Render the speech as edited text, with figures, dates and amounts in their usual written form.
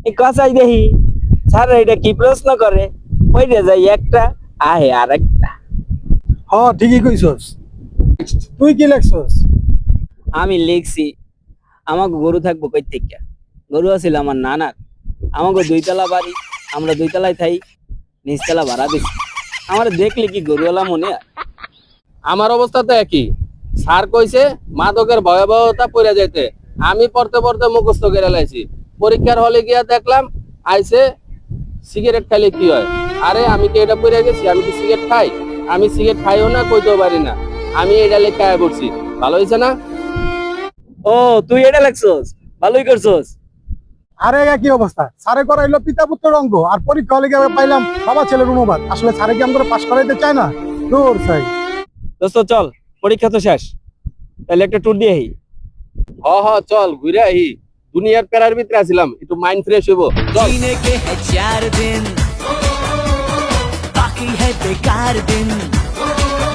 এই কষাই দেখি স্যার এটা কি প্রশ্ন করে, ওইটা যাই একটা আহে আর একটা। হ ঠিকই কইছস। তুই কি লেখছস? আমি লিখছি আমাকে গরু থাকবো কই থেকে। গরু আছিল আমার নানার, আমাকে দুইতলা বাড়ি, আমরা দুইতলায় থাই, নিচতলা ভাড়া দিছি। আমার দেখলে কি গরুওয়ালা মনে হয়? আমার অবস্থা তো একই। স্যার কইছে মাদকের ভয়াবহতা পড়ে যাইতে, আমি পড়তে পড়তে মুখস্থ করে লাইছি। পরীক্ষার হলে গিয়া দেখলাম আইছে সিগারেট খাইলে কি হয়। আরে আমি কি এটা পড়ে গেছি? আমি কি সিগারেট খাই? আমি সিগারেট খাইও না, কইতেও পারি না। আমি এটা লেখা পড়ছি। ভালো হয়েছে না? ও তুই এটা লেখছস, ভালোই করছস। আরে কি অবস্থা, স্যারে করাইলো পিতা পুত্র অঙ্ক, আর পরীক্ষা হলে গিয়ে পাইলাম বাবা ছেলের অনুবাদ। আসলে স্যারে কি আমরা পাশ করাইতে চায় না? দূর চাই। দোস্ত চল, পরীক্ষা তো শেষ, তাহলে একটা ট্যুর দিয়ে আহি। চল ঘুরে আহি। দুনিয়ার প্যারার ভিতরে আছিলাম, একটু মাইন্ড ফ্রেশ হইব। চল। जीने के है 4 दिन, बाकी है बेकार दिन।